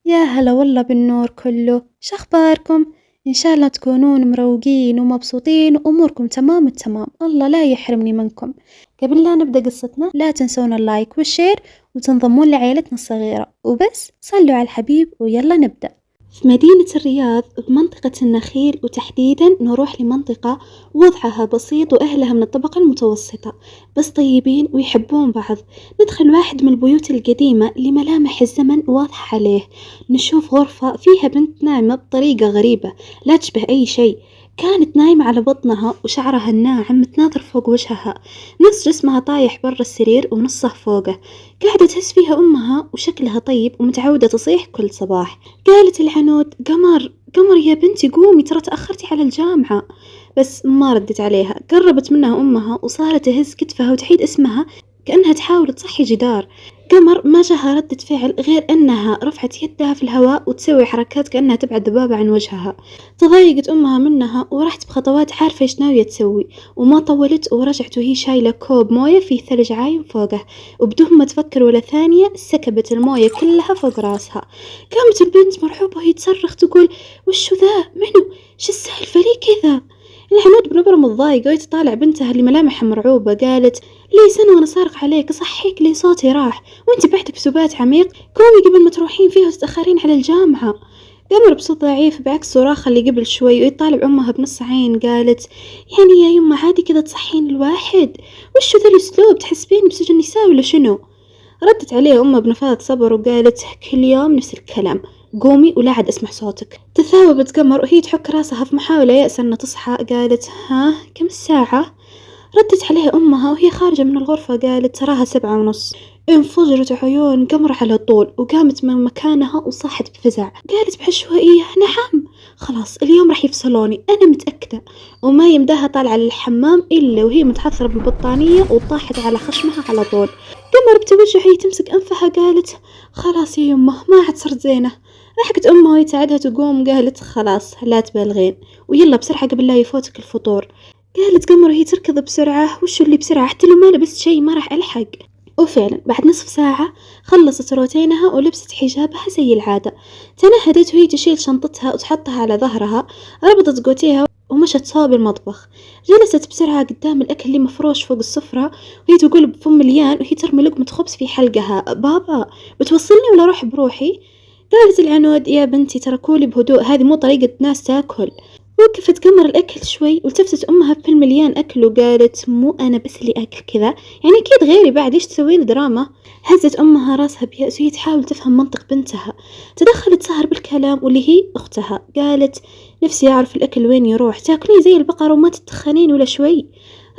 يا هلا والله بالنور كله، شخباركم؟ إن شاء الله تكونون مروقين ومبسوطين وأموركم تمام التمام، الله لا يحرمني منكم. قبل لا نبدأ قصتنا لا تنسون اللايك والشير وتنضمون لعائلتنا الصغيرة، وبس صلوا على الحبيب ويلا نبدأ. في مدينة الرياض بمنطقة النخيل، وتحديدا نروح لمنطقة وضعها بسيط وأهلها من الطبقة المتوسطة بس طيبين ويحبون بعض. ندخل واحد من البيوت القديمة اللي ملامح الزمن واضحة عليه. نشوف غرفة فيها بنت نايمة بطريقة غريبة لا تشبه أي شيء. كانت نايمة على بطنها وشعرها الناعم متناثر فوق وجهها، نص جسمها طايح برا السرير ونصه فوقه. قاعدة تهز فيها أمها وشكلها طيب ومتعودة تصيح كل صباح. قالت العنود: قمر قمر يا بنتي قومي ترى تأخرتي على الجامعة. بس ما ردت عليها. قربت منها أمها وصارت تهز كتفها وتعيد اسمها كأنها تحاول تصحي جدار. قمر ما جاها ردة فعل غير أنها رفعت يدها في الهواء وتسوي حركات كأنها تبعد ذبابة عن وجهها. تضايقت أمها منها ورحت بخطوات عارفة إيش ناوية تسوي، وما طولت ورجعت وهي شايلة كوب موية فيه ثلج عايم فوقه، وبدون ما تفكر ولا ثانية سكبت الموية كلها فوق راسها. قامت البنت مرعوبة وهي تصرخ تقول: وشو ذا؟ منو؟ شو السالفة ليه كذا؟ العنود بنبرة متضايقة وهي تطالع بنتها اللي ملامحها مرعوبة. قالت: لي سنة وأنا صارخ عليك أصحيك لي صوتي راح، وأنت بعد بسبات عميق. قومي قبل ما تروحين فيها وتتأخرين على الجامعة. قمر بصوت ضعيف بعكس صراخها اللي قبل شوي ويطالع أمها بنص عين قالت: يعني يا يمه عادي كذا تصحين الواحد؟ وشو ذا الأسلوب؟ تحسبين بسجن نساء ولا شنو؟ ردت عليه أمها بنفاذ صبر وقالت: كل يوم نفس الكلام، قومي ولا عاد أسمع صوتك. تثاوبت قمر وهي تحك راسها في محاولة يأس أن تصحى. قالت: ها كم الساعة؟ ردت عليها أمها وهي خارجة من الغرفة قالت: تراها 7:30. انفجرت عيون قمر على طول وقامت من مكانها وصاحت بفزع. قالت بعشوائية: نعم خلاص اليوم راح يفصلوني أنا متأكدة. وما يمداها طالعة للحمام إلا وهي متحثرة بالبطانية وطاحت على خشمها على طول. قمر بتوجه هي تمسك أنفها قالت: خلاص يا يمه ما عاد صرت زينة. ضحكت أمها وهي تساعدها تقوم قالت: خلاص لا تبالغين ويلا بسرعة قبل لا يفوتك الفطور. قالت قمر وهي تركض بسرعة: وشو اللي بسرعة؟ حتى لو ما لبست شي ما راح ألحق. وفعلا بعد نصف ساعة خلصت روتينها ولبست حجابها زي العادة. تنهدت وهي تشيل شنطتها وتحطها على ظهرها، ربطت قوتيها ومشت صوب المطبخ. جلست بسرعة قدام الأكل اللي مفروش فوق السفرة وهي تقول بفم مليان وهي ترمي لقمة خبز في حلقها: بابا بتوصلني ولا أروح بروحي؟ قالت العنود: يا بنتي ترى كولي بهدوء، هذه مو طريقة ناس تاكل. وقفت قمر الأكل شوي والتفتت أمها بفيلم مليان أكل وقالت: مو أنا بس اللي أكل كذا، يعني أكيد غيري بعد، ليش تسوين دراما؟ هزت أمها راسها بيأس وهي تحاول تفهم منطق بنتها. تدخلت سهر بالكلام واللي هي أختها. قالت: نفسي أعرف الأكل وين يروح، تاكلين زي البقرة وما تتخنين ولا شوي.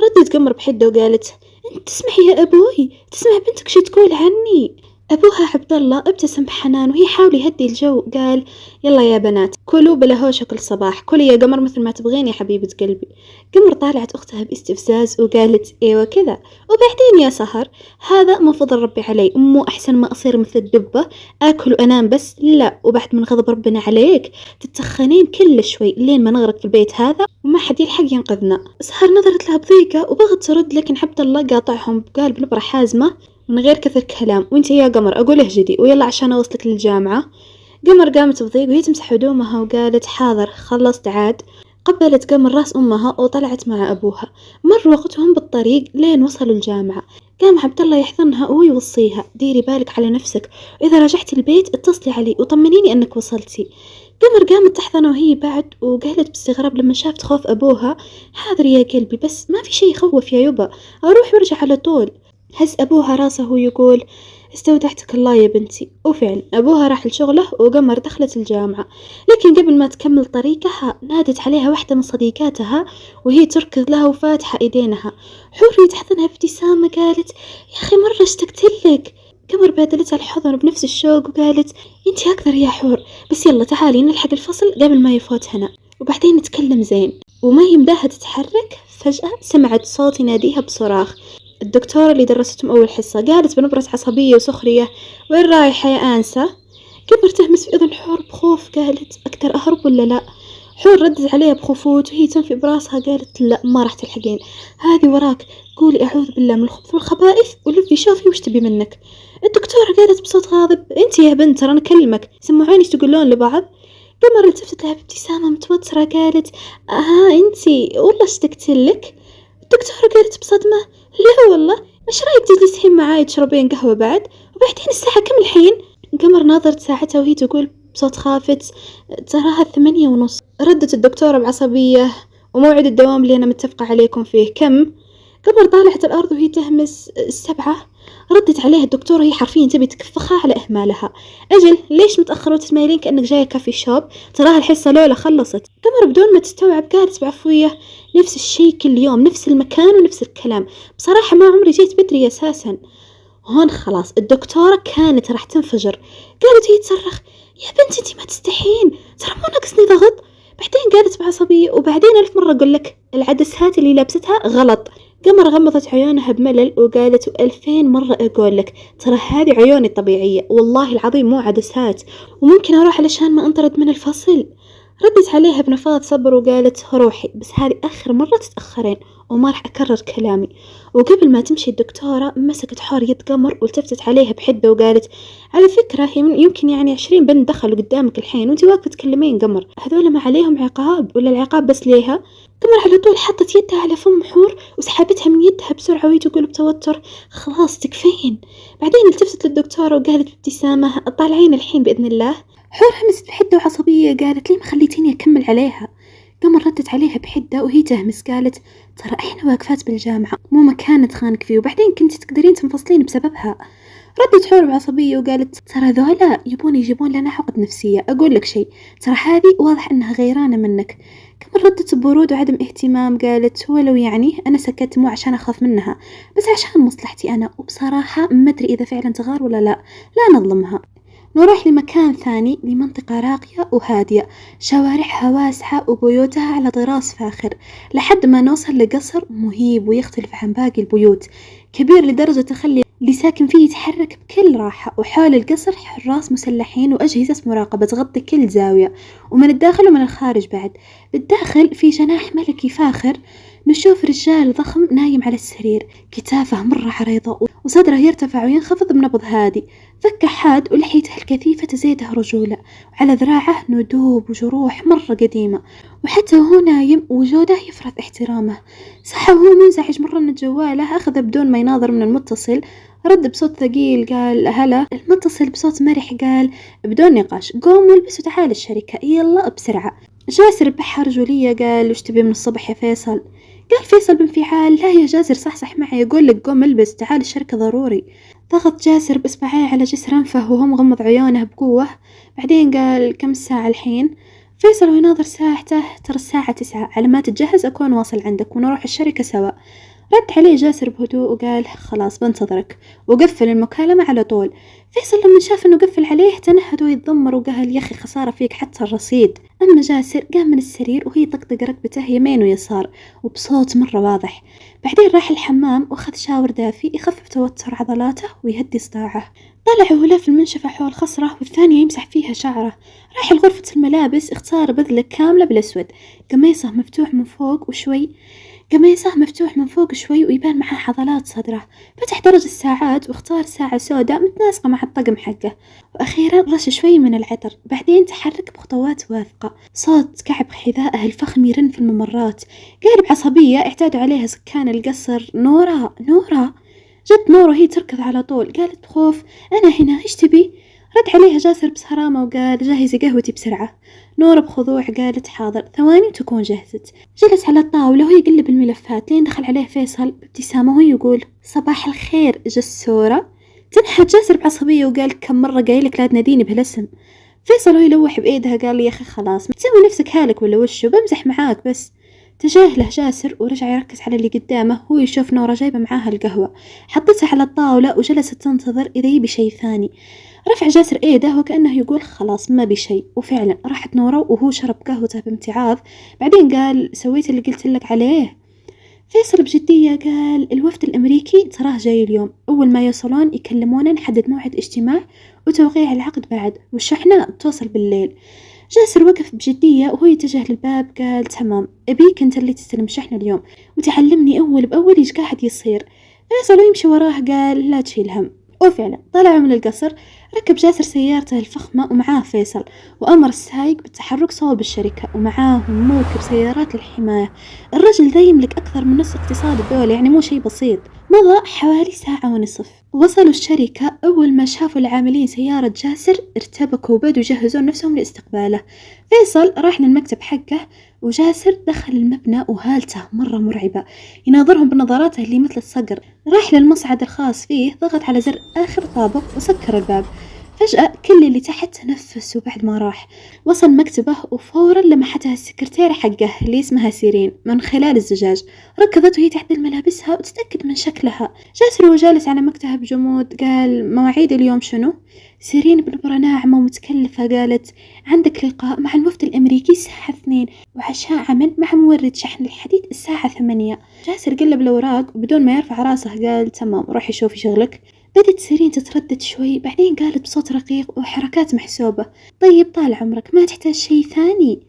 ردت قمر بحدة وقالت: انت تسمحي يا أبوي، تسمع بنتك شي تقول عني؟ أبوها عبد الله ابتسم بحنان وهي حاول يهدي الجو. قال: يلا يا بنات كلوا بلا هوشة كل صباح، كلي يا قمر مثل ما تبغين يا حبيبة قلبي. قمر طالعت أختها باستفزاز وقالت: ايوه كذا، وبعدين يا سهر هذا مو فضل ربي علي، مو أحسن ما أصير مثل الدبة أكل وأنام بس؟ لا، وبعد من غضب ربنا عليك تتخنين كل شوي لين ما نغرق في البيت هذا وما حد يلحق ينقذنا. سهر نظرت لها بضيقة وبغت ترد لكن عبد الله قاطعهم قال بنبرة حازمة من غير كثر كلام: وانت يا قمر أقول اهجدي ويلا عشان أوصلك للجامعة. قمر قامت بضيق وهي تمسح هدومها وقالت: حاضر خلصت عاد. قبلت قمر راس أمها وطلعت مع أبوها. مر وقتهم بالطريق لين وصلوا الجامعة. قام عبد الله يحضنها ويوصيها: ديري بالك على نفسك، وإذا رجعتي البيت اتصلي علي وطمنيني أنك وصلتي. قمر قامت تحضن وهي بعد وقالت باستغراب لما شافت خوف أبوها: حاضر يا قلبي بس ما في شي يخوف يا يبا، أروح وارجع على طول. هز أبوها راسه ويقول: استودعتك الله يا بنتي. وفعلا أبوها راح لشغله وقمر دخلت الجامعة. لكن قبل ما تكمل طريقها نادت عليها واحدة من صديقاتها وهي تركض لها وفاتحة إيدينها. حوري تحضنها بابتسامة قالت: يا أخي مرة اشتقت لك. قمر بادلتها الحضن بنفس الشوق وقالت: انتي أكثر يا حور، بس يلا تعالي نلحق الفصل قبل ما يفوت هنا وبعدين نتكلم زين. وما يمداها تتحرك فجأة سمعت صوت يناديها بصراخ: الدكتورة اللي درستهم أول حصة. قالت بنبرة عصبية وسخرية: وين رايحة يا آنسة؟ قمر تهمس في أذن حور بخوف قالت: أقدر أهرب ولا لا؟ حور ردت عليها بخفوت وهي تنفي براسها، قالت لا ما راح تلحقين، هذه وراك، قولي أعوذ بالله من الخبث والخبائث ولفي شوفي وش تبي منك. الدكتورة قالت بصوت غاضب انت يا بنت ترى انا اكلمك، سمعوني ايش تقولون لبعض. قمر التفتت لها بابتسامة متوترة قالت انتي والله اشتقتلك. الدكتورة قالت بصدمة لا والله، ايش رايك تجلسين معاي تشربين قهوة بعد، وبعدين الساعة كم الحين؟ قمر ناظرت ساعتها وهي تقول بصوت خافت تراها 8:30. ردت الدكتورة بعصبية وموعد الدوام اللي أنا متفقة عليكم فيه كم؟ قمر طالعت الأرض وهي تهمس 7. ردت عليها الدكتورة هي حرفيا تبي تكفخها على إهمالها، أجل ليش متأخر وتتمايلين كأنك جاية كافي شوب، تراها الحصة لولا خلصت. قمر بدون ما تستوعب قالت بعفوية نفس الشي كل يوم، نفس المكان ونفس الكلام، بصراحة ما عمري جيت بدري أساسا. هون خلاص الدكتورة كانت راح تنفجر، قالت هي تصرخ يا بنت انتي ما تستحين، ترى مو ناقصني ضغط. بعدين قالت بعصبية وبعدين 1000 مرة أقول لك العدسات اللي لابستها غلط. قمر غمضت عيونها بملل وقالت 2000 مرة أقول لك ترى هذه عيوني الطبيعية والله العظيم مو عدسات، وممكن أروح علشان ما أنطرد من الفصل. ردت عليها بنفاض صبر وقالت روحي بس هذه آخر مرة تتأخرين وما راح أكرر كلامي. وقبل ما تمشي الدكتورة مسكت حور يد قمر والتفتت عليها بحدة وقالت على فكرة يمكن يعني 20 بنت دخلوا قدامك الحين وانتي واقفة تكلمين قمر، هذول ما عليهم عقاب ولا العقاب بس ليها؟ قمر على طول حطت يدها على فم حور وسحبتها من يدها بسرعة وهي تقول بتوتر خلاص تكفين. بعدين التفتت للدكتورة وقالت بابتسامة طالعين الحين بإذن الله. حور همست بحدة وعصبية قالت ليه ما خليتيني أكمل عليها؟ قمر ردت عليها بحدة وهي تهمس قالت ترى إحنا واقفات بالجامعة مو مكان نتخانق فيه، وبعدين كنت تقدرين تنفصلين بسببها. ردت حور بعصبية وقالت ترى ذولا يبون يجيبون لنا عقد نفسية، أقول لك شيء ترى هذه واضح أنها غيرانة منك. قمر ردت ببرود وعدم اهتمام قالت ولو يعني أنا سكت مو عشان أخاف منها بس عشان مصلحتي أنا، وبصراحة ما أدري إذا فعلا تغار ولا لا، لا نظلمها. نروح لمكان ثاني لمنطقة راقية وهادية شوارعها واسعة وبيوتها على طراز فاخر، لحد ما نوصل لقصر مهيب ويختلف عن باقي البيوت، كبير لدرجة تخلي اللي ساكن فيه يتحرك بكل راحة، وحول القصر حراس مسلحين وأجهزة مراقبة تغطي كل زاوية ومن الداخل ومن الخارج بعد. بالداخل في جناح ملكي فاخر نشوف رجال ضخم نايم على السرير، كتافه مرة عريضة وصدره يرتفع وينخفض بنبض هادي، فكه حاد ولحيته الكثيفة تزيدها رجولة، وعلى ذراعه ندوب وجروح مرة قديمة، وحتى وهو نايم وجوده يفرض احترامه. صح وهو منزعج مرة من جواله أخذ بدون ما يناظر من المتصل، رد بصوت ثقيل قال هلا. المتصل بصوت مرح قال بدون نقاش قوم والبس وتعال الشركة يلا بسرعة. جاسر بحر رجولية قال وش تبي من الصبح يا فيصل؟ قال فيصل بانفعال لا يا جاسر صحصح معي، يقول لك قوم البس تعال الشركة ضروري. ضغط جاسر بإصبعيه على جسر أنفه وهو مغمض عيونه بقوة، بعدين قال كم الساعة الحين؟ فيصل ويناظر ساعته ترى الساعة 9، على ما تتجهز أكون واصل عندك ونروح الشركة سوا. رد عليه جاسر بهدوء وقال خلاص بنتظرك، وقفل المكالمة على طول. فيصل لما شاف انه قفل عليه تنهد ويتذمر وقال يا اخي خسارة فيك حتى الرصيد. اما جاسر قام من السرير وهي طقطق ركبته يمين ويسار وبصوت مرة واضح، بعدين راح الحمام واخذ شاور دافي يخفف توتر عضلاته ويهدي صداعه. طلع وهو في المنشفة حول خصره والثانية يمسح فيها شعره. راح لغرفة الملابس اختار بذلة كاملة بالاسود، قميصه مفتوح من فوق شوي ويبان معاه عضلات صدره. فتح درج الساعات واختار ساعة سوداء متناسقة مع الطقم حقه، وأخيرا رش شوي من العطر، بعدين تحرك بخطوات واثقة. صوت كعب حذائه الفخم يرن في الممرات. قال بعصبية اعتادوا عليها سكان القصر نورا. جت نورا وهي تركض على طول، قالت بخوف أنا هنا إيش تبي؟ رد عليها جاسر بصرامة وقال جهزي قهوتي بسرعة. نورا بخضوع قالت حاضر ثواني وتكون جهزت. جلس على الطاولة وهو يقلب الملفات لين دخل عليه فيصل بابتسامة وهو يقول صباح الخير جسورة. تنحت جاسر بعصبية وقال كم مرة قايلك لا تناديني بهالاسم. فيصل وهو يلوح بإيدها قال لي يا أخي خلاص تسوي نفسك هالك ولا وشو، بمزح معاك بس. تجاهله جاسر ورجع يركز على اللي قدامه، هو يشوف نورا جايبة معاها القهوة، حطتها على الطاولة وجلست تنتظر إذا يبي شيء ثاني. رفع جاسر ايده وكأنه يقول خلاص ما بي شيء، وفعلا راحت نورا وهو شرب قهوته بامتعاض، بعدين قال سويت اللي قلت لك عليه. فيصل بجدية قال الوفد الأمريكي تراه جاي اليوم، أول ما يوصلون يكلمونا نحدد موعد اجتماع وتوقيع العقد بعد، والشحنة توصل بالليل. جاسر وقف بجدية وهو يتجه للباب، قال تمام، أبيك أنت اللي تستلم شحن اليوم وتعلمني أول بأول إيش قاعد يصير. فيصل يمشي وراه قال لا تشيل هم. وفعلا طلعوا من القصر، ركب جاسر سيارته الفخمة ومعاه فيصل، وأمر السايق بالتحرك صوب الشركة، ومعاهم موكب سيارات للحماية. الرجل ذا يملك أكثر من نصف اقتصاد الدولة، يعني مو شي بسيط. مضى حوالي ساعة ونصف، وصلوا الشركة. أول ما شافوا العاملين سيارة جاسر ارتبكوا وبدوا يجهزون نفسهم لاستقباله. فيصل راح للمكتب حقه، وجاسر دخل المبنى وهالته مرة مرعبة، يناظرهم بنظراته اللي مثل الصقر. راح للمصعد الخاص فيه، ضغط على زر آخر طابق وسكر الباب. فجأة كل اللي تحت تنفسوا بعد ما راح. وصل مكتبه وفورا لمحتها السكرتيرة حقه اللي اسمها سيرين من خلال الزجاج. ركضت وهي تحدل ملابسها وتتأكد من شكلها. جاسر وهو جالس على مكتبه بجمود قال مواعيد اليوم شنو؟ سيرين بنبرة ناعمة ومتكلفة قالت عندك لقاء مع الوفد الأمريكي الساعة 2، وعشاء عمل مع مورد شحن الحديد الساعة 8. جاسر قلب الأوراق وبدون ما يرفع راسه قال تمام، روحي شوفي شغلك. بدت سيرين تتردد شوي، بعدين قالت بصوت رقيق وحركات محسوبة طيب طال عمرك، ما تحتاج شي ثاني.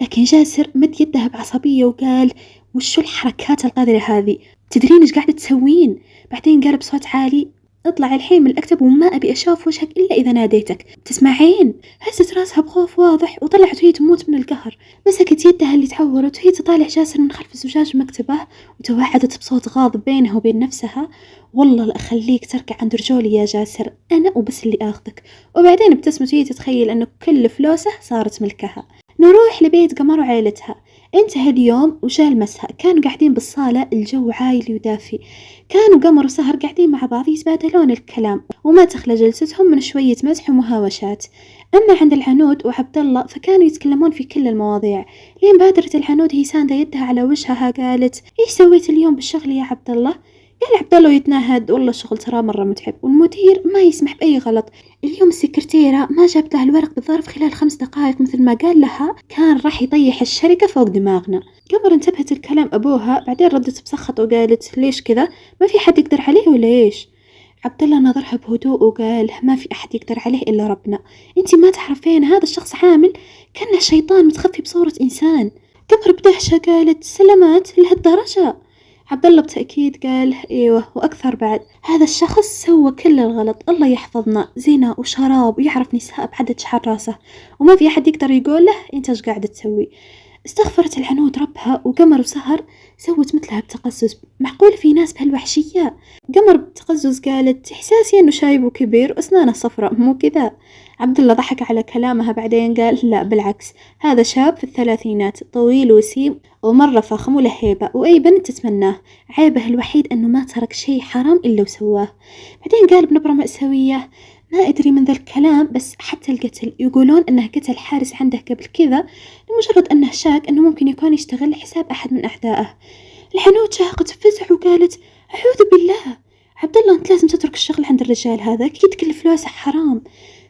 لكن جاسر مد يده بعصبية وقال وشو الحركات القذرة هذه؟ تدرين ايش قاعدة تسوين؟ بعدين قال بصوت عالي اطلع الحين من المكتب وما أبي أشوف وجهك إلا إذا ناديتك، تسمعين؟ هزت راسها بخوف واضح وطلعت وهي تموت من القهر. مسكت يدها اللي تعورت وهي تطالع جاسر من خلف زجاج مكتبه، وتوعدت بصوت غاضب بينها وبين نفسها والله لأخليك تركع عند رجولي يا جاسر، أنا وبس اللي آخذك. وبعدين ابتسمت وهي تتخيل أنه كل فلوسه صارت ملكها. نروح لبيت قمر وعائلتها. انتهى اليوم وجاء المساء، كانوا قاعدين بالصالة، الجو عايل ودافي. كانوا قمر وسهر قاعدين مع بعض يتبادلون الكلام، وما تخلى جلستهم من شوية مزح ومهاوشات. أما عند العنود وعبد الله فكانوا يتكلمون في كل المواضيع. لين بادرت العنود هي ساندة يدها على وجهها قالت ايش سويت اليوم بالشغل يا عبد الله؟ قال عبد الله يتنهد والله الشغل ترى مرة متعب، والمدير ما يسمح بأي غلط. اليوم السكرتيرة ما جابت له الورق بالظرف خلال 5 دقائق مثل ما قال لها، كان راح يطيح الشركة فوق دماغنا. قبل انتبهت الكلام أبوها، بعدين ردت بسخط وقالت ليش كذا؟ ما في حد يقدر عليه ولا إيش؟ عبد الله نظرها بهدوء وقال ما في أحد يقدر عليه إلا ربنا. أنتي ما تعرفين هذا الشخص عامل كأنه شيطان متخفي بصورة إنسان. قمر بدهشة قالت سلامات لهالدرجة؟ عبد الله بتأكيد قال ايوه واكثر بعد، هذا الشخص سوى كل الغلط، الله يحفظنا، زنا وشراب ويعرف نساء بعدد شعر راسه، وما في احد يقدر يقول له انت ايش قاعدة تسوي. استغفرت العنود ربها، وقمر وسهر سوت مثلها بتقزز. معقول في ناس بهالوحشية؟ قمر بتقزز قالت احساسي انه شايب وكبير واسنانه صفراء مو كذا. عبد الله ضحك على كلامها، بعدين قال لا بالعكس، هذا شاب في الثلاثينات، طويل وسيم ومرة فخم وله هيبة وأي بنت تتمناه. عيبه الوحيد أنه ما ترك شيء حرام إلا وسواه. بعدين قال بنبرة مأساوية ما أدري من ذا الكلام، بس حتى القتل يقولون أنه قتل حارس عنده قبل كذا لمجرد أنه شاك أنه ممكن يكون يشتغل حساب أحد من أعدائه. الحنوت شاقت بفزع وقالت أعوذ بالله، عبد الله أنت لازم تترك الشغل عند الرجال هذا، أكيد كل فلوسه حرام.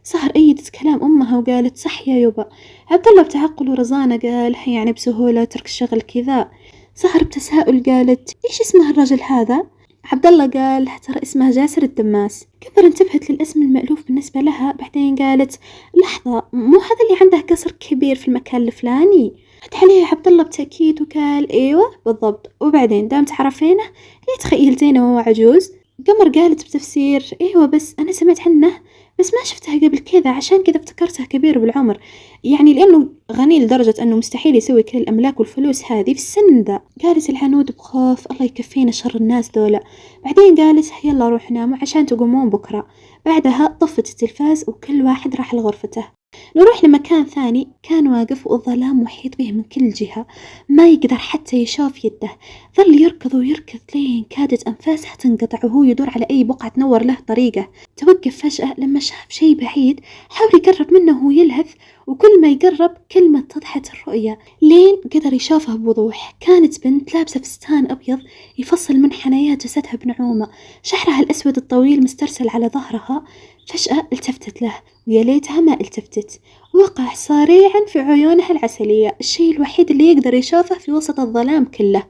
سهر أيدت كلام أمها وقالت صح يا يبا. عبد الله بتعقل ورزانة قال يعني بسهولة ترك الشغل كذا؟ سهر بتساؤل قالت إيش اسمه الرجل هذا؟ عبد الله قال ترى اسمه جاسر الدماس. كبر انتبهت للاسم المألوف بالنسبة لها، بعدين قالت لحظة، مو هذا اللي عنده قصر كبير في المكان الفلاني؟ رد عليه عبد الله بتأكيد وقال ايوه بالضبط، وبعدين دام تعرفينه ليه تخيلتينه وهو عجوز؟ قمر قالت بتفسير ايوه بس انا سمعت عنه بس ما شفتها قبل كذا، عشان كذا افتكرته كبير بالعمر، يعني لأنه غني لدرجة أنه مستحيل يسوي كل الأملاك والفلوس هذه في السن ذا. قالت العنود بخوف الله يكفينا شر الناس ذولا. بعدين قالت يلا روح ناموا عشان تقومون بكرة. بعدها طفت التلفاز وكل واحد راح لغرفته. نروح لمكان ثاني، كان واقف والظلام محيط به من كل جهة، ما يقدر حتى يشوف يده. ظل يركض ويركض لين كادت أنفاسه تنقطع وهو يدور على أي بقعة تنور له طريقه. توقف فجأة لما شاف شيء بعيد، حاول يقرب منه وهو يلهث، وكل ما يقرب كل ما اتضحت الرؤية، لين قدر يشوفها بوضوح. كانت بنت لابسة فستان أبيض يفصل من حنايات جسدها بنعومة، شعرها الأسود الطويل مسترسل على ظهرها. فجأة التفتت له، ويا ليتها ما التفتت، وقع صريعا في عيونها العسلية، الشيء الوحيد اللي يقدر يشوفه في وسط الظلام كله.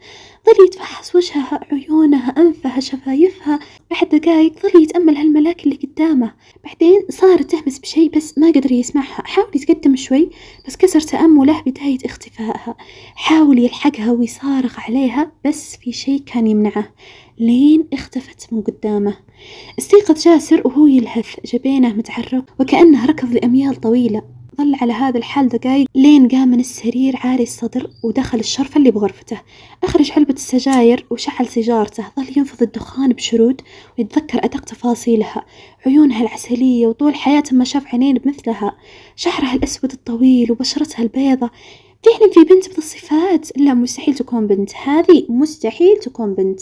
ظل يتفحص وجهها، عيونها، أنفها، شفايفها. بعد دقايق ظل يتأمل هالملاك اللي قدامه. بعدين صارت تهمس بشيء بس ما قدر يسمعها. حاول يتقدم شوي بس كسر تأمله بداية اختفائها. حاول يلحقها ويصارخ عليها بس في شيء كان يمنعه، لين اختفت من قدامه. استيقظ جاسر وهو يلهث، جبينه متحرك وكأنه ركض لأميال طويلة. ظل على هذا الحال دقايق لين قام من السرير عاري الصدر ودخل الشرفة اللي بغرفته. أخرج علبة السجاير وشعل سيجارته. ظل ينفض الدخان بشرود ويتذكر أدق تفاصيلها، عيونها العسلية وطول حياته ما شاف عينين بمثلها، شعرها الأسود الطويل وبشرتها البيضة. فعلا في بنت بالصفات؟ لا، مستحيل تكون بنت، هذه مستحيل تكون بنت.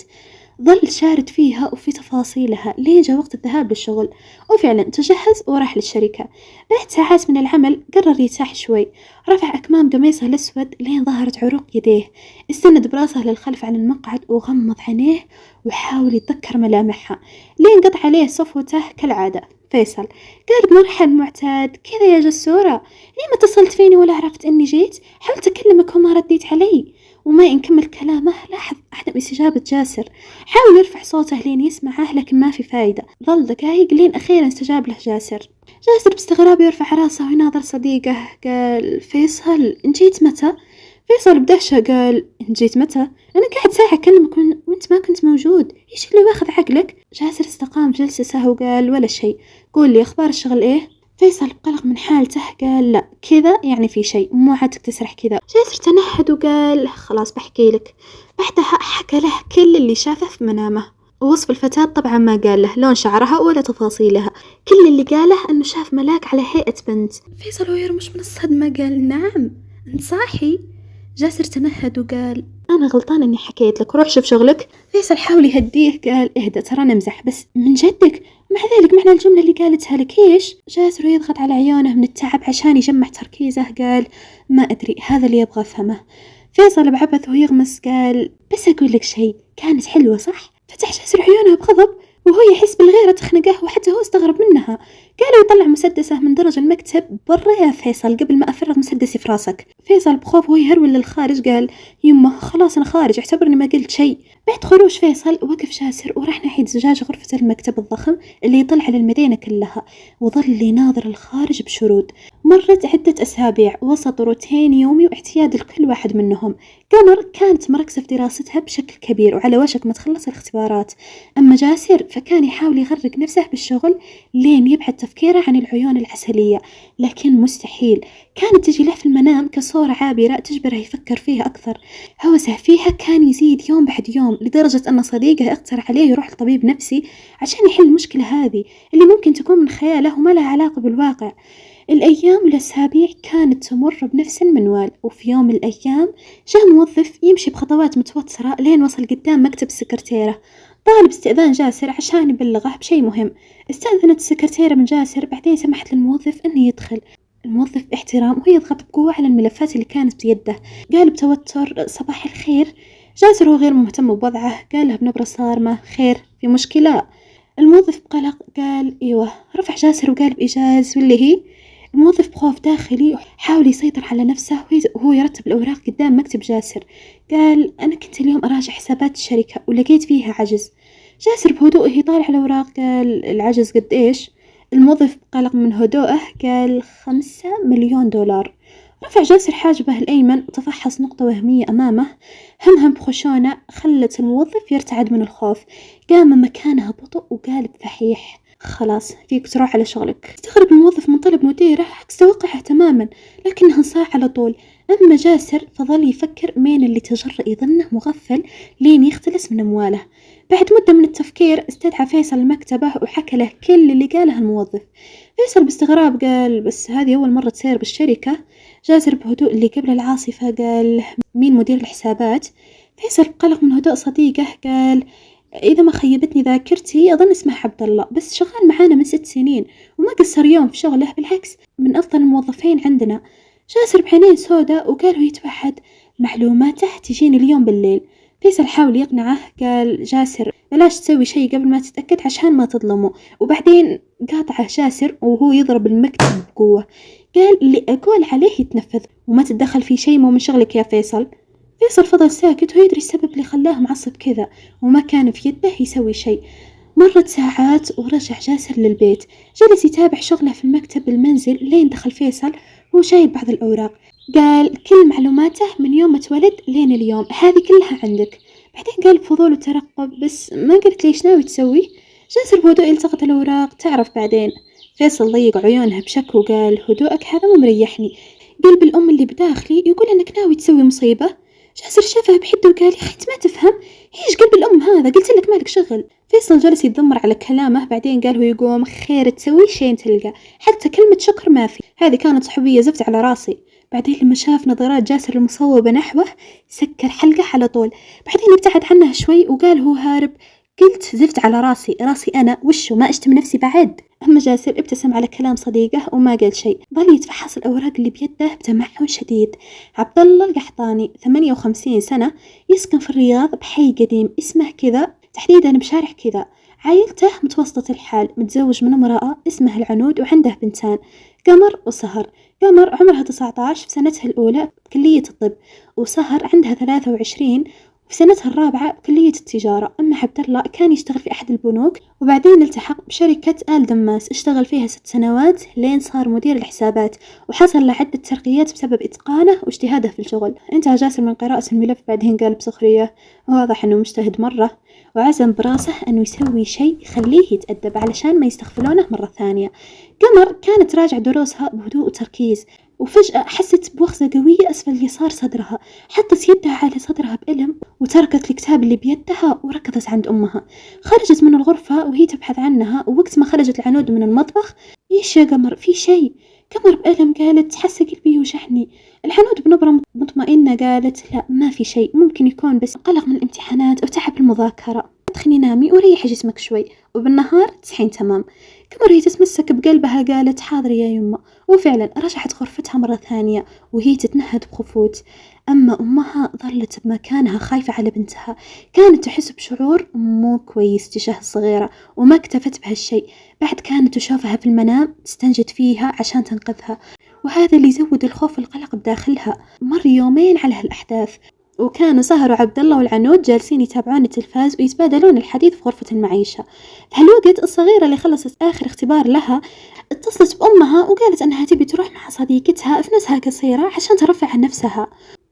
ظل شارد فيها وفي تفاصيلها لين جاء وقت الذهاب للشغل، وفعلا تجهز وراح للشركة. بعد ساعات من العمل قرر يرتاح شوي. رفع أكمام قميصه الأسود لين ظهرت عروق يديه، استند براسه للخلف على المقعد وغمض عينيه وحاول يتذكر ملامحها، لين قطع عليه صفوته كالعادة. فيصل قال بمرحل معتاد: كذا يا جسورة، ليه ما اتصلت فيني ولا عرفت أني جيت؟ حاولت أكلمك وما رديت علي. وما يكمل كلامه لاحظ عدم استجابة جاسر. حاول يرفع صوته لين يسمعه لكن ما في فايدة. ظل دقايق لين أخيرا استجاب له جاسر. جاسر باستغراب يرفع راسه ويناظر صديقه. قال: فيصل، إن جيت متى؟ فيصل بدهشة قال: إن جيت متى؟ أنا قاعد ساعة أكلمك وأنت ما كنت موجود، إيش اللي واخذ عقلك؟ جاسر استقام جلسته وقال: ولا شيء، قول لي أخبار الشغل إيه؟ فيصل بقلق من حالته قال: لا كذا يعني في شيء، مو عادتك تسرح كذا. جاسر تنهد وقال: خلاص بحكي لك. بعدها حكى له كل اللي شافه في منامه، ووصف الفتاة طبعا ما قال له لون شعرها ولا تفاصيلها. كل اللي قاله أنه شاف ملاك على هيئة بنت. فيصل ويرمش من الصدمة قال: نعم أنت صاحي؟ جاسر تنهد وقال: أنا غلطان إني حكيت لك، روح شوف شغلك. فيصل حاول يهديه قال: اهدى ترى نمزح بس من جدك. مع ذلك معنى الجملة اللي قالتها لك إيش؟ جاسر يضغط على عيونه من التعب عشان يجمع تركيزه قال: ما أدري، هذا اللي يبغى أفهمه. فيصل بعبث ويغمس قال: بس أقول لك شيء، كانت حلوة صح؟ فتح جاسر عيونه بغضب وهو يحس بالغيرة تخنقه، وحتى هو استغرب منها. قال يطلع مسدسه من درج المكتب: برا يا فيصل قبل ما أفرغ مسدسي في راسك. فيصل بخوف وهو يهرول للخارج قال: يمه خلاص أنا خارج، اعتبرني ما قلت شيء. بعد خروج فيصل وقف جاسر وراح ناحية زجاج غرفة المكتب الضخم اللي يطلع على المدينة كلها، وظل يناظر الخارج بشرود. مرت عدة أسابيع وسط روتين يومي واعتياد لكل واحد منهم. قمر كانت مركزة في دراستها بشكل كبير وعلى وشك ما تخلص الاختبارات، أما جاسر فكان يحاول يغرق نفسه بالشغل لين يبعد تفكيره عن العيون العسلية، لكن مستحيل. كانت تجي له في المنام كصورة عابرة تجبره يفكر فيها أكثر. هوسه فيها كان يزيد يوم بعد يوم لدرجة أن صديقه اقترح عليه يروح لطبيب نفسي عشان يحل المشكلة هذه اللي ممكن تكون من خياله وما لها علاقة بالواقع. الأيام والأسابيع كانت تمر بنفس المنوال، وفي يوم من الأيام جاء موظف يمشي بخطوات متوترة لين وصل قدام مكتب السكرتيرة. طالب استئذان جاسر عشان يبلغه بشيء مهم. استأذنت السكرتيرة من جاسر، بعدين سمحت للموظف أنه يدخل. الموظف باحترام وهو يضغط بقوة على الملفات اللي كانت بيده قال بتوتر: صباح الخير. جاسر هو غير مهتم بوضعه قالها بنبرة صارمة: خير، في مشكلة؟ الموظف بقلق قال: ايوه. رفع جاسر وقال بإيجاز: واللي هي؟ الموظف بخوف داخلي حاول يسيطر على نفسه وهو يرتب الأوراق قدام مكتب جاسر. قال: أنا كنت اليوم أراجع حسابات الشركة ولقيت فيها عجز. جاسر بهدوءه يطالع الأوراق قال: العجز قد إيش؟ الموظف بقلق من هدوءه قال: 5 مليون دولار. رفع جاسر حاجبه الأيمن وتفحص نقطة وهمية أمامه. همهم بخشونة خلت الموظف يرتعد من الخوف. قام مكانها ببطء وقال بفحيح: خلاص فيك تروح على شغلك. استغرب الموظف من طلب مديره عكس توقعه تماما، لكنها انصاع على طول. أما جاسر فظل يفكر مين اللي تجرأ يظنه مغفل لين يختلس من أمواله. بعد مدة من التفكير استدعى فيصل مكتبه وحكى له كل اللي قاله الموظف. فيصل باستغراب قال: بس هذه أول مرة تصير بالشركة. جاسر بهدوء اللي قبل العاصفة قال: مين مدير الحسابات؟ فيصل بقلق من هدوء صديقه قال: إذا ما خيبتني ذاكرتي أظن اسمه عبد الله، بس شغال معانا من 6 سنين وما قصر يوم في شغله، بالعكس من أفضل الموظفين عندنا. جاسر بعينين سودا وقال ويتوحد: معلوماته تجيني اليوم بالليل. فيصل حاول يقنعه، قال جاسر بلاش تسوي شي قبل ما تتأكد عشان ما تظلمه. وبعدين قاطعه جاسر وهو يضرب المكتب بقوة، قال اللي أقول عليه يتنفذ وما تتدخل في شي مو من شغلك يا فيصل. فيصل فضل ساكت ويدري السبب اللي خلاه معصب كذا، وما كان في يده يسوي شي. مرت ساعات ورجع جاسر للبيت، جلس يتابع شغله في المكتب بالمنزل لين دخل فيصل وهو شايل بعض الأوراق. قال كل معلوماته من يوم ما تولد لين اليوم هذه كلها عندك. بعدين قال بفضول وترقب بس ما قلت ليش ناوي تسوي؟ جاسر بهدوء التقط الأوراق، تعرف بعدين. فيصل ضيق عيونها بشك وقال هدوءك هذا مو مريحني، قلب الأم اللي بداخلي يقول إنك ناوي تسوي مصيبة. جاسر شافها بحده وقال يا أخي أنت ما تفهم، إيش قلب الأم هذا، قلت لك مالك شغل. فيصل جلس يتذمر على كلامه، بعدين قال هو يقوم خير تسوي شين تلقى، حتى كلمة شكر ما في، هذه كانت صحوبية زفت على راسي. بعدين لما شاف نظرات جاسر المصوبة نحوه سكر حلقه على طول، بعدين ابتعد عنها شوي وقال هو هارب قلت زفت على راسي أنا وشو ما أشتم نفسي بعد. أما جاسر ابتسم على كلام صديقه وما قال شيء، ظل يتفحص الأوراق اللي بيده بتمعن شديد. عبد الله القحطاني 58 سنة، يسكن في الرياض بحي قديم اسمه كذا، تحديدا بشارع كذا. عائلته متوسطة الحال، متزوج من امرأة اسمها العنود وعنده بنتان قمر وسهر. قمر عمرها 19 في سنتها الأولى بكلية الطب، وسهر عندها 23 في سنتها الرابعة بكلية التجارة. أما عبد الله كان يشتغل في أحد البنوك وبعدين التحق بشركة آل دماس، اشتغل فيها 6 سنوات لين صار مدير الحسابات، وحصل له عدة ترقيات بسبب إتقانه واجتهاده في الشغل. انتهى جاسر من قراءة الملف، بعدين قال بسخرية واضح أنه مجتهد مرة، وعزم براسه أنه يسوي شيء يخليه يتأدب علشان ما يستغفلونه مرة ثانية. قمر كانت راجع دروسها بهدوء وتركيز، وفجأة حست بوخزة قوية أسفل يسار صدرها، حطت يدها على صدرها بألم وتركت الكتاب اللي بيدها وركضت عند أمها. خرجت من الغرفة وهي تبحث عنها، ووقت ما خرجت العنود من المطبخ إيش يا قمر في شيء؟ قمر بألم قالت حاسة قلبي يوجعني. العنود بنبرة مطمئنة قالت لا ما في شيء، ممكن يكون بس قلق من الامتحانات أو تعب المذاكرة، ادخلي نامي وريحي جسمك شوي وبالنهار تصحين تمام. قمر هي تتمسك بقلبها قالت حاضر يا يمه، وفعلا رجعت غرفتها مرة ثانية وهي تتنهد بخفوت. أما أمها ظلت بمكانها خايفة على بنتها، كانت تحس بشعور مو كويس تجاه الصغيرة وما اكتفت بهالشي، بعد كانت تشوفها في المنام تستنجد فيها عشان تنقذها، وهذا اللي يزود الخوف والقلق بداخلها. مر يومين على هالأحداث، وكانوا سهر وعبد الله والعنود جالسين يتابعون التلفاز ويتبادلون الحديث في غرفة المعيشة. في هالوقت الصغيرة اللي خلصت آخر اختبار لها اتصلت بأمها وقالت أنها تبي تروح مع صديقتها في نزهة قصيرة عشان ترفع عن نفسها.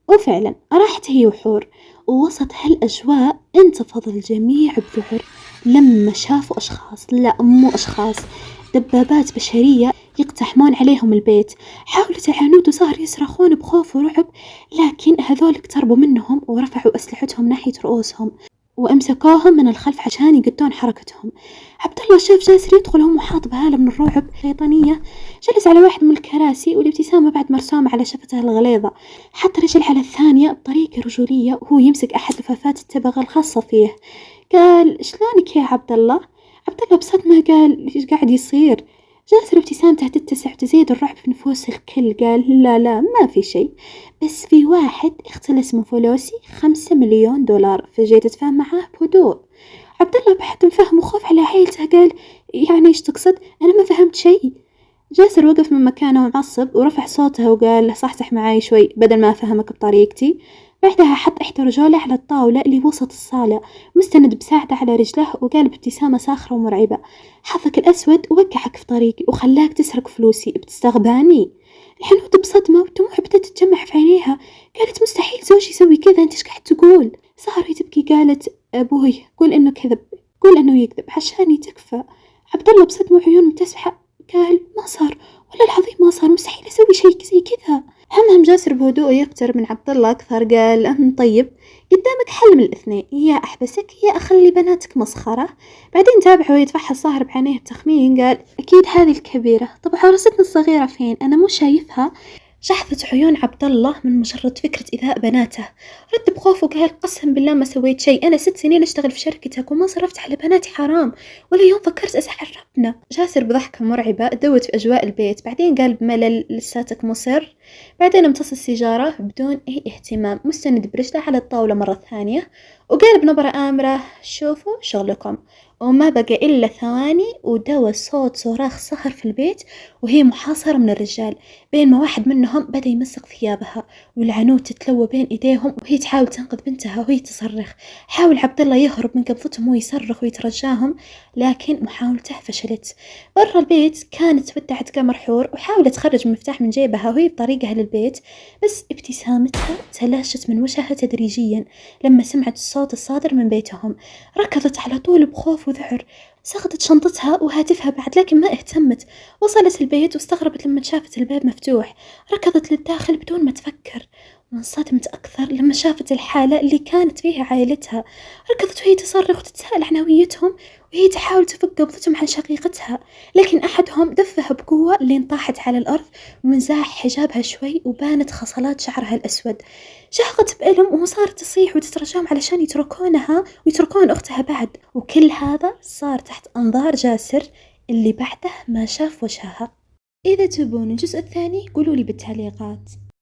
وفعلا راحت هي وحور، ووسط هالأجواء انتفض الجميع بذعر لما شافوا أشخاص، لا مو أشخاص، دبابات بشرية يقتحمون عليهم البيت. حاولت العنود وسهر يصرخون بخوف ورعب، لكن هذول اقتربوا منهم ورفعوا أسلحتهم ناحية رؤوسهم وأمسكوهم من الخلف عشان يقطون حركتهم. عبد الله شاف جاسر يدخل وهو محاط بهالة من الرعب شيطانية، جلس على واحد من الكراسي والابتسامة بعد مرسومة على شفته الغليظة، حط رجل على الثانية بطريقة رجولية وهو يمسك أحد لفافات التبغ الخاصة فيه. قال شلونك يا عبد الله؟ عبد الله بصدمة قال ايش قاعد يصير؟ جاسر ابتسامته تتسع وتزيد الرعب في نفوس الكل، قال لا ما في شيء، بس في واحد اختلس من فلوسي 5 مليون دولار، فجيت اتفاهم معاه بهدوء. عبد الله بعد فهم وخوف على عيلته قال يعني ايش تقصد؟ انا ما فهمت شيء. جاسر وقف من مكانه معصب ورفع صوته وقال صحصح معاي شوي بدل ما افهمك بطريقتي. بعدها حط إحدى رجوله على الطاولة اللي وسط الصالة مستند بساعده على رجله وقال بابتسامة ساخرة ومرعبة حظك الأسود وقعك في طريقي وخلاك تسرق فلوسي، بتستغباني؟ الحنود بصدمة والدموع بدأت تتجمع في عينيها، قالت مستحيل زوجي يسوي كذا، انت ايش قاعد تقول؟ سهر تبكي قالت أبوي قول إنه كذب، قول إنه يكذب عشاني تكفى. عبد الله بصدمة وعيون متسحة قال ما صار، والله العظيم ما صار، مستحيل أسوي شيء زي كذا. هم جاسر بهدوء يقترب من عبد الله أكثر قال طيب قدامك حل من الاثنين، يا أحبسك يا أخلي بناتك مسخرة. بعدين تابعه ويتفحص سهر بعينيه بتخمين قال أكيد هذه الكبيرة، طب عروستنا الصغيرة فين؟ أنا مو شايفها. شحفت عيون عبد الله من مجرد فكرة إيذاء بناته، رد بخوف وقال قسم بالله ما سويت شيء، أنا 6 سنين أشتغل في شركتك وما صرفت على بناتي حرام ولا يوم فكرت أزعل ربنا. جاسر بضحكة مرعبة دوت في أجواء البيت، بعدين قال بملل لساتك مصر. بعدين امتص السيجارة بدون أي اهتمام مستند برجله على الطاولة مرة ثانية وقال بنبرة آمرة: شوفوا شغلكم. وما بقى إلا ثواني ودوى صوت صراخ صهر في البيت وهي محاصرة من الرجال، بين ما واحد منهم بدأ يمسك ثيابها والعنود تتلوى بين إيديهم وهي تحاول تنقذ بنتها وهي تصرخ. حاول عبد الله يهرب من قبضتهم وهو يصرخ ويترجاهم، لكن محاولته فشلت. برا البيت كانت ودعت قمر حور وحاولت تخرج المفتاح من جيبها وهي بطريقها للبيت، بس ابتسامتها تلاشت من وجهها تدريجيا لما سمعت الصوت الصادر من بيتهم. ركضت على طول بخوف وذعر، سخطت شنطتها وهاتفها بعد لكن ما اهتمت. وصلت البيت واستغربت لما شافت الباب مفتوح، ركضت للداخل بدون ما تفكر، وانصدمت أكثر لما شافت الحالة اللي كانت فيها عائلتها. ركضت وهي تصرخ وتتساءل عن هويتهم وهي تحاول تفك قبضتهم عن شقيقتها، لكن أحدهم دفها بقوة لين طاحت على الأرض وانزاح حجابها شوي وبانت خصلات شعرها الأسود. شهقت بألم وصارت تصيح وتترجاهم علشان يتركونها ويتركون أختها بعد، وكل هذا صار تحت أنظار جاسر اللي بعده ما شاف وجهها. إذا تبون الجزء الثاني قولوا لي بالتعليقات.